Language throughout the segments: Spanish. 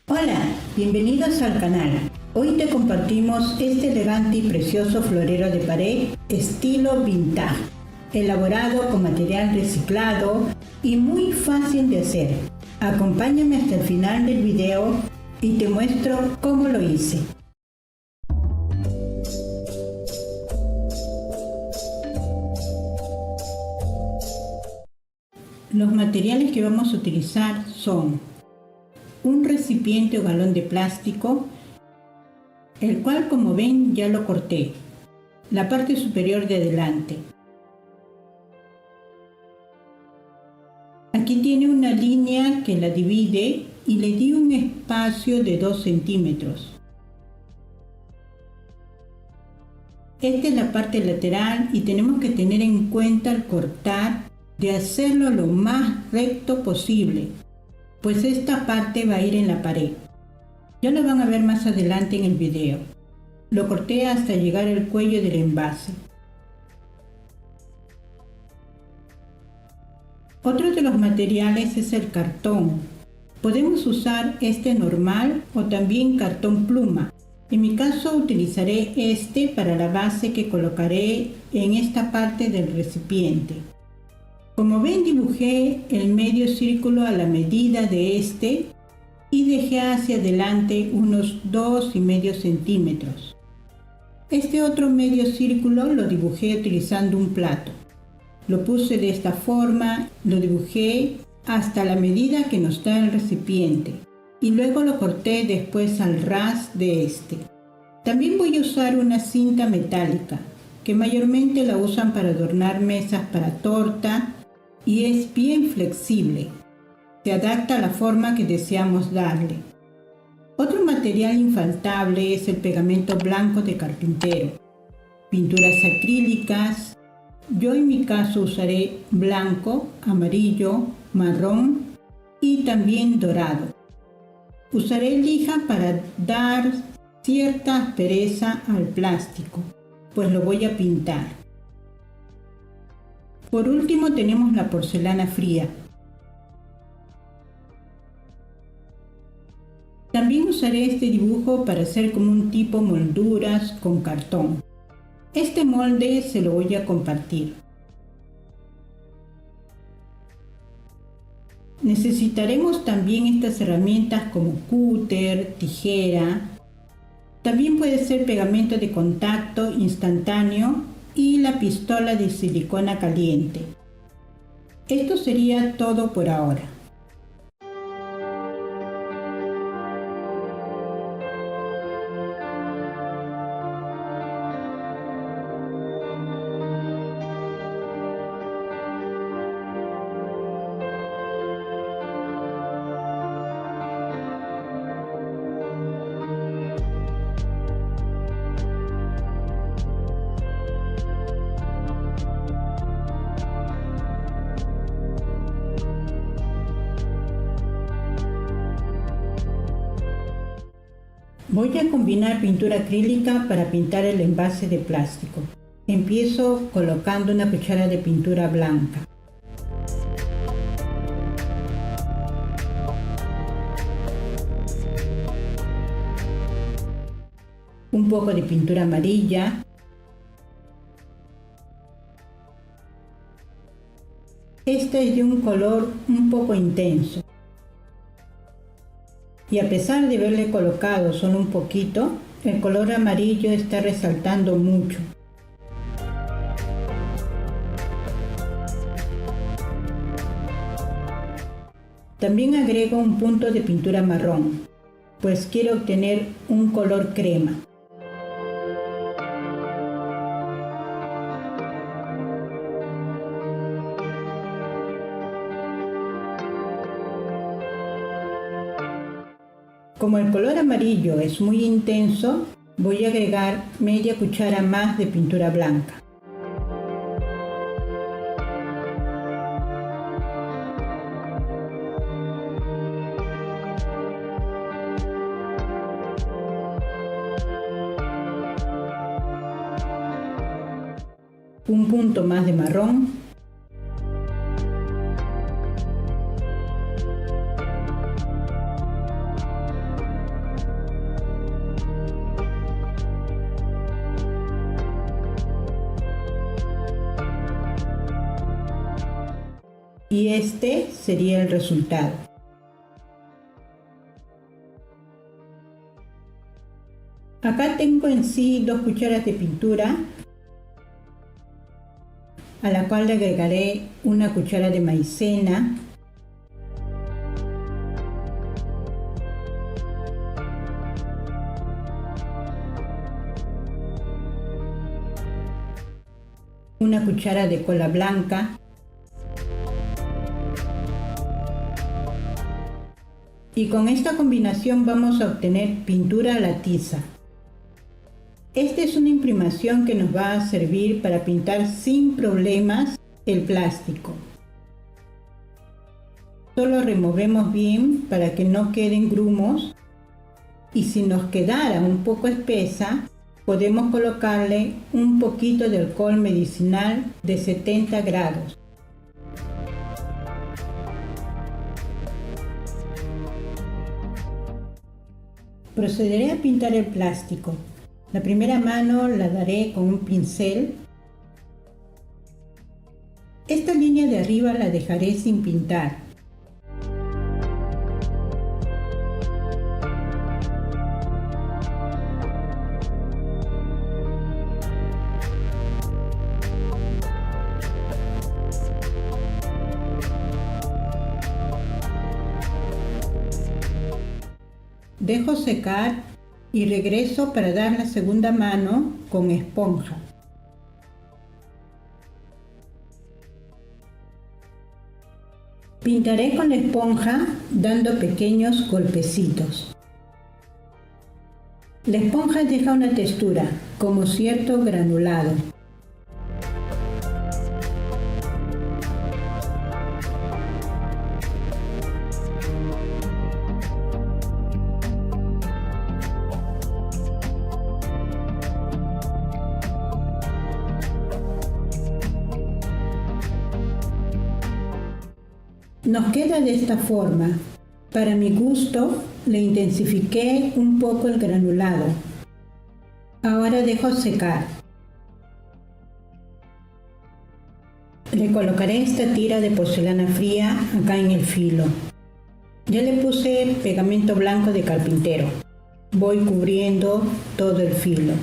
Hola, bienvenidos al canal. Hoy te compartimos este elegante y precioso florero de pared estilo vintage, elaborado con material reciclado y muy fácil de hacer. Acompáñame hasta el final del video y te muestro cómo lo hice. Los materiales que vamos a utilizar son un recipiente o galón de plástico, el cual, como ven, ya lo corté, la parte superior de adelante. Aquí tiene una línea que la divide y le di un espacio de 2 centímetros. Esta es la parte lateral y tenemos que tener en cuenta al cortar de hacerlo lo más recto posible, pues esta parte va a ir en la pared. Ya lo van a ver más adelante en el video. Lo corté hasta llegar al cuello del envase. Otro de los materiales es el cartón. Podemos usar este normal o también cartón pluma. En mi caso utilizaré este para la base que colocaré en esta parte del recipiente. Como ven, dibujé el medio círculo a la medida de este y dejé hacia adelante unos 2,5 centímetros. Este otro medio círculo lo dibujé utilizando un plato. Lo puse de esta forma, lo dibujé hasta la medida que nos da el recipiente y luego lo corté después al ras de este. También voy a usar una cinta metálica que mayormente la usan para adornar mesas para torta y es bien flexible. Se adapta a la forma que deseamos darle. Otro material infaltable es el pegamento blanco de carpintero, pinturas acrílicas. Yo en mi caso usaré blanco, amarillo, marrón y también dorado. Usaré lija para dar cierta aspereza al plástico, pues lo voy a pintar. Por último tenemos la porcelana fría. También usaré este dibujo para hacer como un tipo molduras con cartón. Este molde se lo voy a compartir. Necesitaremos también estas herramientas como cúter, tijera. También puede ser pegamento de contacto instantáneo y la pistola de silicona caliente. Esto sería todo por ahora. Voy a combinar pintura acrílica para pintar el envase de plástico. Empiezo colocando una cuchara de pintura blanca. Un poco de pintura amarilla. Esta es de un color un poco intenso. Y a pesar de haberle colocado solo un poquito, el color amarillo está resaltando mucho. También agrego un punto de pintura marrón, pues quiero obtener un color crema. Como el color amarillo es muy intenso, voy a agregar media cuchara más de pintura blanca. Un punto más de marrón. y este sería el resultado. Acá tengo en sí 2 cucharas de pintura, a la cual le agregaré 1 cuchara de maicena, una cuchara de cola blanca y con esta combinación vamos a obtener pintura a la tiza. Esta es una imprimación que nos va a servir para pintar sin problemas el plástico. Solo removemos bien para que no queden grumos y si nos quedara un poco espesa, podemos colocarle un poquito de alcohol medicinal de 70 grados. Procederé a pintar el plástico. La primera mano la daré con un pincel. Esta línea de arriba la dejaré sin pintar. Dejo secar y regreso para dar la segunda mano con esponja. Pintaré con la esponja dando pequeños golpecitos. La esponja deja una textura, como cierto granulado. Nos queda de esta forma. Para mi gusto, le intensifiqué un poco el granulado. Ahora dejo secar. Le colocaré esta tira de porcelana fría acá en el filo. Ya le puse pegamento blanco de carpintero. Voy cubriendo todo el filo.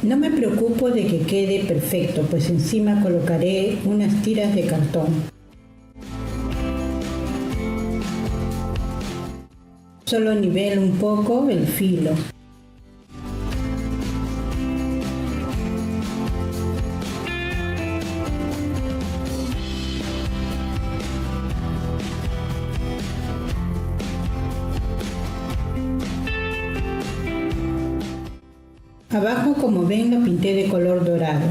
No me preocupo de que quede perfecto, pues encima colocaré unas tiras de cartón. Solo nivelo un poco el filo. Abajo, como ven, lo pinté de color dorado.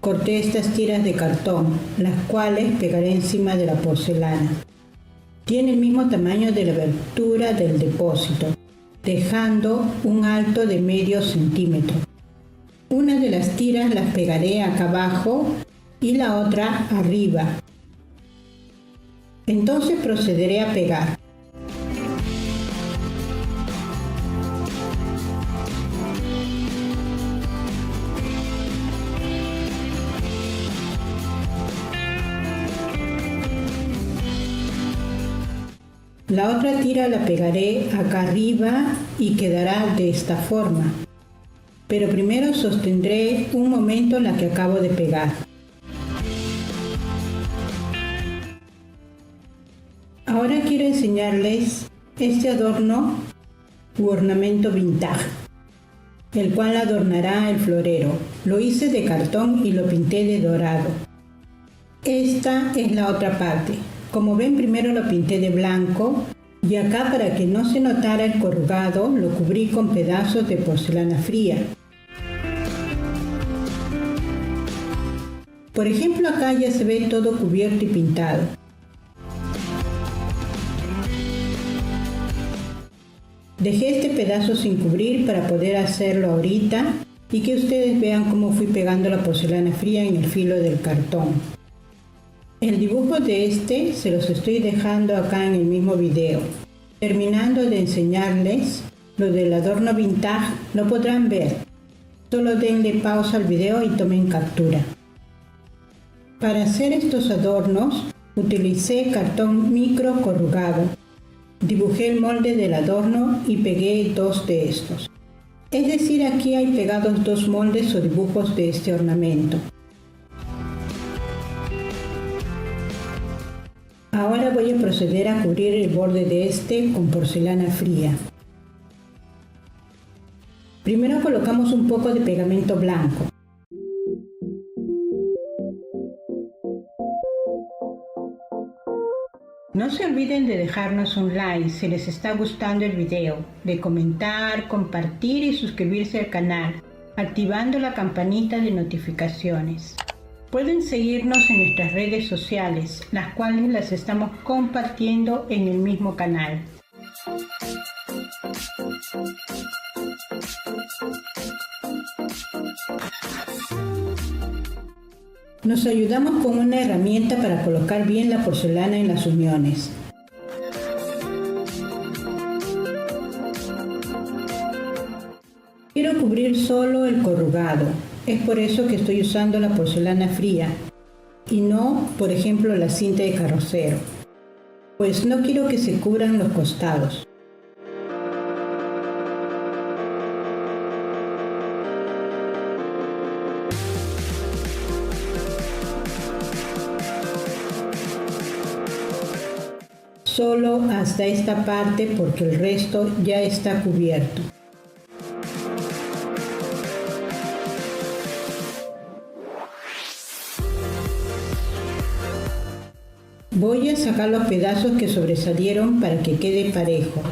Corté estas tiras de cartón, las cuales pegaré encima de la porcelana. Tiene el mismo tamaño de la abertura del depósito, dejando un alto de medio centímetro. Una de las tiras las pegaré acá abajo y la otra arriba. Entonces procederé a pegar. La otra tira la pegaré acá arriba y quedará de esta forma. Pero primero sostendré un momento la que acabo de pegar. Ahora quiero enseñarles este adorno u ornamento vintage, el cual adornará el florero. Lo hice de cartón y lo pinté de dorado. Esta es la otra parte. Como ven, primero lo pinté de blanco y acá, para que no se notara el corrugado, lo cubrí con pedazos de porcelana fría. Por ejemplo, acá ya se ve todo cubierto y pintado. Dejé este pedazo sin cubrir para poder hacerlo ahorita y que ustedes vean cómo fui pegando la porcelana fría en el filo del cartón. El dibujo de este se los estoy dejando acá en el mismo video. Terminando de enseñarles lo del adorno vintage, lo podrán ver. Solo denle pausa al video y tomen captura. Para hacer estos adornos utilicé cartón micro corrugado. Dibujé el molde del adorno y pegué 2 de estos. Es decir, aquí hay pegados 2 moldes o dibujos de este ornamento. Ahora voy a proceder a cubrir el borde de este con porcelana fría. Primero colocamos un poco de pegamento blanco. No se olviden de dejarnos un like si les está gustando el video, de comentar, compartir y suscribirse al canal, activando la campanita de notificaciones. Pueden seguirnos en nuestras redes sociales, las cuales las estamos compartiendo en el mismo canal. Nos ayudamos con una herramienta para colocar bien la porcelana en las uniones. Quiero cubrir solo el corrugado, es por eso que estoy usando la porcelana fría y no, por ejemplo, la cinta de carrocero, pues no quiero que se cubran los costados. Solo hasta esta parte porque el resto ya está cubierto. Voy a sacar los pedazos que sobresalieron para que quede parejo.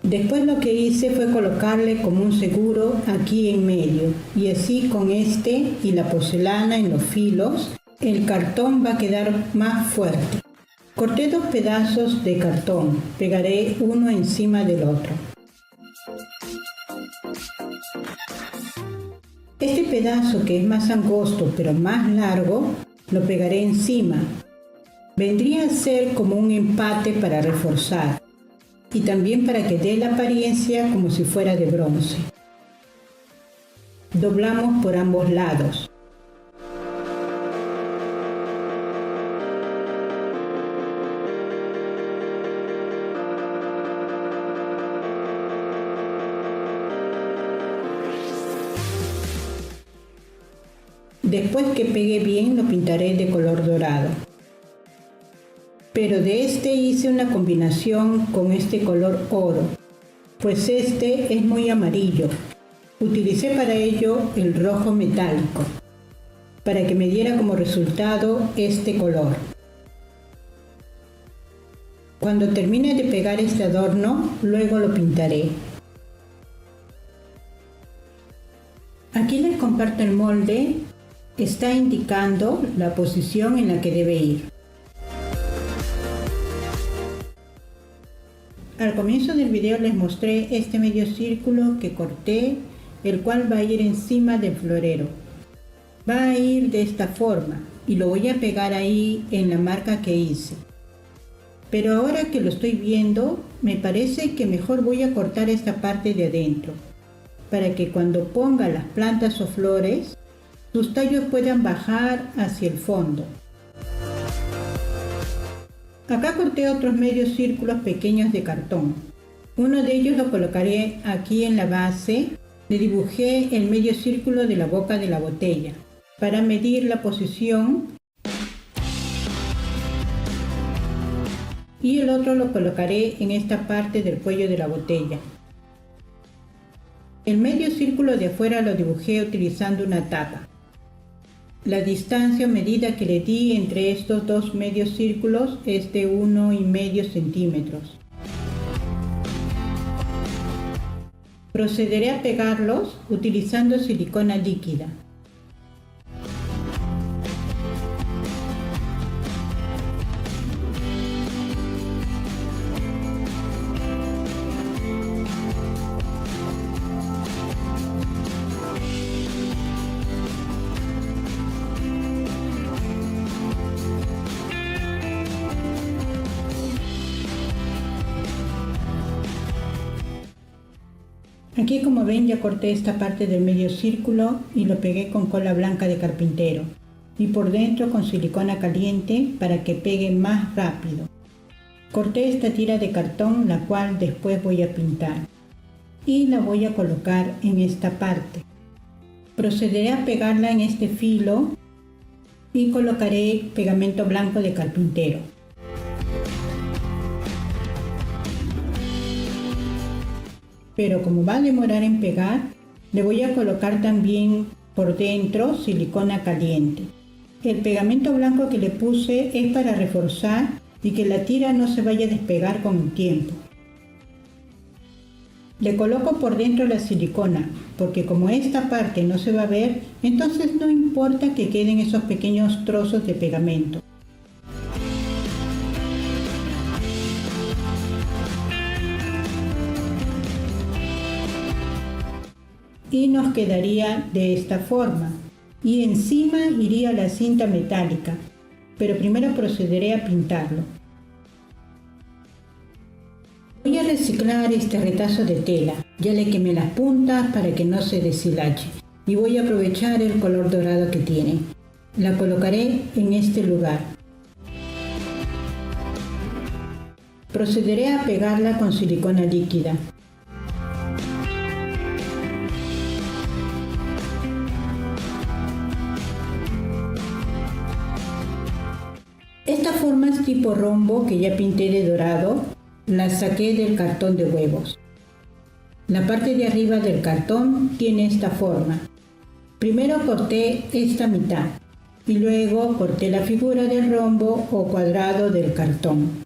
Después lo que hice fue colocarle como un seguro aquí en medio y así con este y la porcelana en los filos el cartón va a quedar más fuerte. Corté 2 pedazos de cartón, pegaré uno encima del otro. Este pedazo que es más angosto pero más largo lo pegaré encima. Vendría a ser como un empate para reforzar. Y también para que dé la apariencia como si fuera de bronce. Doblamos por ambos lados. Después que pegue bien lo pintaré de color dorado. Pero de este hice una combinación con este color oro, pues este es muy amarillo. Utilicé para ello el rojo metálico, para que me diera como resultado este color. Cuando termine de pegar este adorno, luego lo pintaré. Aquí les comparto el molde, está indicando la posición en la que debe ir. Al comienzo del video les mostré este medio círculo que corté, el cual va a ir encima del florero. Va a ir de esta forma y lo voy a pegar ahí en la marca que hice. Pero ahora que lo estoy viendo, me parece que mejor voy a cortar esta parte de adentro, para que cuando ponga las plantas o flores, sus tallos puedan bajar hacia el fondo. Acá corté otros medios círculos pequeños de cartón. Uno de ellos lo colocaré aquí en la base. Le dibujé el medio círculo de la boca de la botella para medir la posición. Y el otro lo colocaré en esta parte del cuello de la botella. El medio círculo de afuera lo dibujé utilizando una tapa. La distancia o medida que le di entre estos dos medios círculos es de 1,5 centímetros. Procederé a pegarlos utilizando silicona líquida. Aquí, como ven, ya corté esta parte del medio círculo y lo pegué con cola blanca de carpintero y por dentro con silicona caliente para que pegue más rápido. Corté esta tira de cartón, la cual después voy a pintar y la voy a colocar en esta parte. Procederé a pegarla en este filo y colocaré pegamento blanco de carpintero. Pero como va a demorar en pegar, le voy a colocar también por dentro silicona caliente. El pegamento blanco que le puse es para reforzar y que la tira no se vaya a despegar con el tiempo. Le coloco por dentro la silicona, porque como esta parte no se va a ver, entonces no importa que queden esos pequeños trozos de pegamento. Y nos quedaría de esta forma, y encima iría la cinta metálica, pero primero procederé a pintarlo. Voy a reciclar este retazo de tela, ya le quemé las puntas para que no se deshilache, y voy a aprovechar el color dorado que tiene. La colocaré en este lugar. Procederé a pegarla con silicona líquida. Estas formas tipo rombo que ya pinté de dorado, las saqué del cartón de huevos. La parte de arriba del cartón tiene esta forma. Primero corté esta mitad y luego corté la figura del rombo o cuadrado del cartón.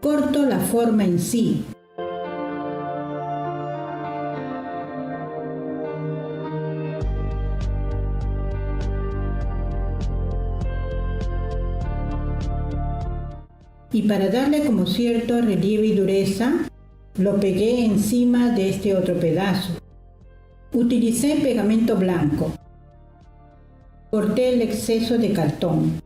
Corto la forma en sí. Y para darle como cierto relieve y dureza, lo pegué encima de este otro pedazo. Utilicé pegamento blanco. Corté el exceso de cartón.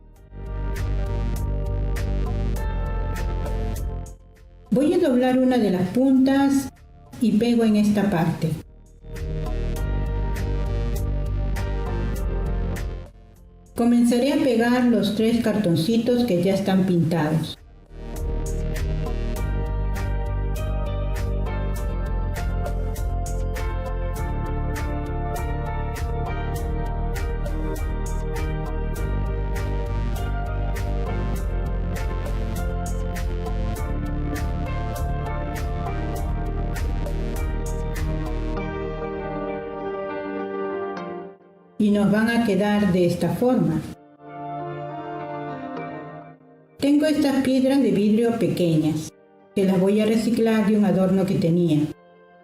Voy a doblar una de las puntas y pego en esta parte. Comenzaré a pegar los 3 cartoncitos que ya están pintados. Y nos van a quedar de esta forma. Tengo estas piedras de vidrio pequeñas, que las voy a reciclar de un adorno que tenía,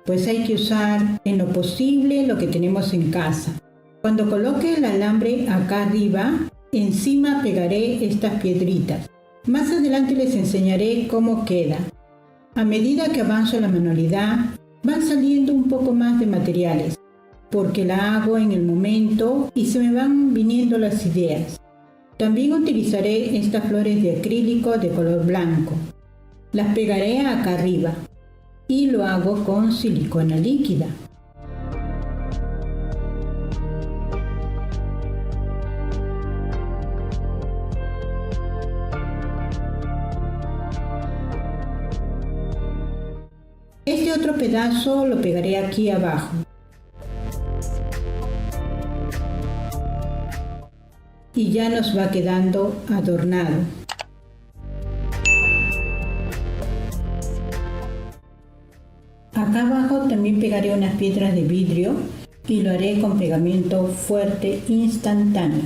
pues hay que usar en lo posible lo que tenemos en casa. Cuando coloque el alambre acá arriba, encima pegaré estas piedritas. Más adelante les enseñaré cómo queda. A medida que avanzo la manualidad, van saliendo un poco más de materiales, porque la hago en el momento y se me van viniendo las ideas. También utilizaré estas flores de acrílico de color blanco. Las pegaré acá arriba y lo hago con silicona líquida. Este otro pedazo lo pegaré aquí abajo. y ya nos va quedando adornado. Acá abajo también pegaré unas piedras de vidrio y lo haré con pegamento fuerte instantáneo.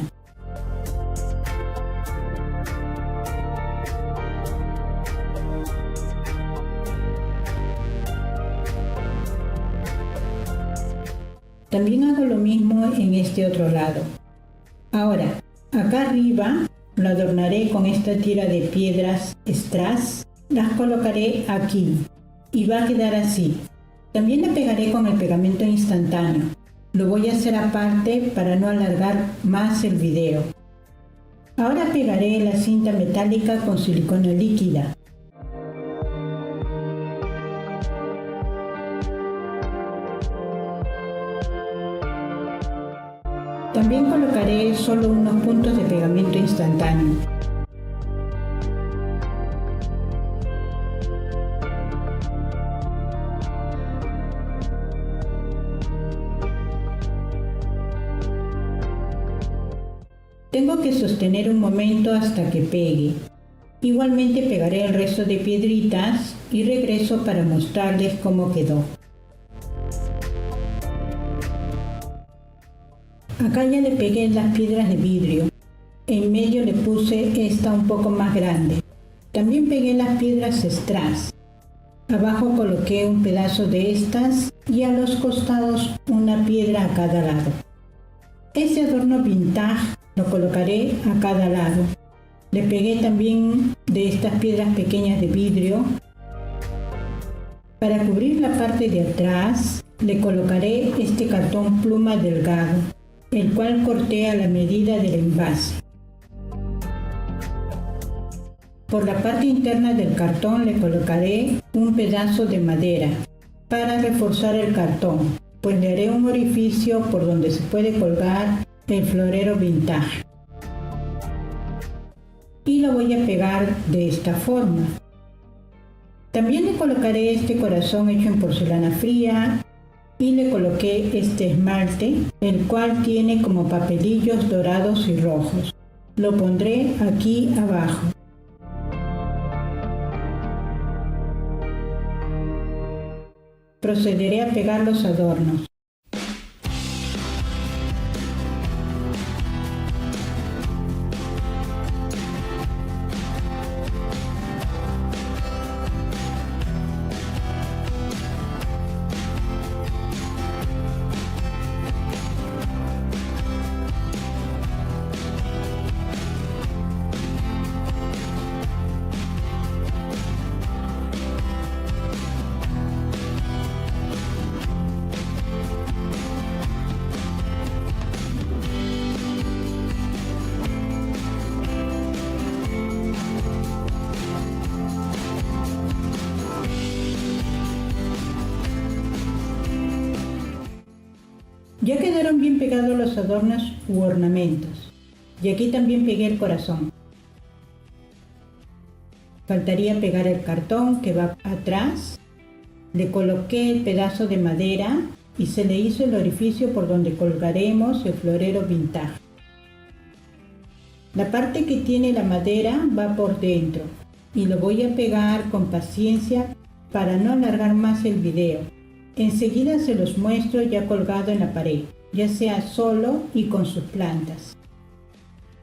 También hago lo mismo en este otro lado. Ahora, acá arriba lo adornaré con esta tira de piedras strass. Las colocaré aquí y va a quedar así. También la pegaré con el pegamento instantáneo. Lo voy a hacer aparte para no alargar más el video. Ahora pegaré la cinta metálica con silicona líquida. También colocaré solo unos puntos de pegamento instantáneo. Tengo que sostener un momento hasta que pegue. Igualmente pegaré el resto de piedritas y regreso para mostrarles cómo quedó. Acá ya le pegué las piedras de vidrio. En medio le puse esta un poco más grande. También pegué las piedras strass. Abajo coloqué un pedazo de estas y a los costados una piedra a cada lado. Este adorno vintage lo colocaré a cada lado. Le pegué también de estas piedras pequeñas de vidrio. Para cubrir la parte de atrás le colocaré este cartón pluma delgado, el cual corté a la medida del envase. Por la parte interna del cartón le colocaré un pedazo de madera para reforzar el cartón, pues le haré un orificio por donde se puede colgar el florero vintage. Y lo voy a pegar de esta forma. También le colocaré este corazón hecho en porcelana fría y le coloqué este esmalte, el cual tiene como papelillos dorados y rojos. Lo pondré aquí abajo. Procederé a pegar los adornos. Ya quedaron bien pegados los adornos u ornamentos. Y aquí también pegué el corazón. Faltaría pegar el cartón que va atrás. Le coloqué el pedazo de madera y se le hizo el orificio por donde colgaremos el florero vintage. La parte que tiene la madera va por dentro y lo voy a pegar con paciencia para no alargar más el video. Enseguida se los muestro ya colgado en la pared, ya sea solo y con sus plantas.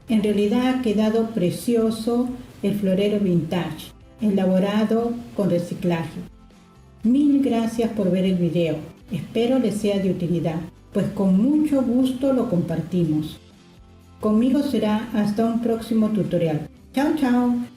En realidad ha quedado precioso el florero vintage, elaborado con reciclaje. Mil gracias por ver el video, espero les sea de utilidad, pues con mucho gusto lo compartimos. Conmigo será hasta un próximo tutorial. Chao, chao.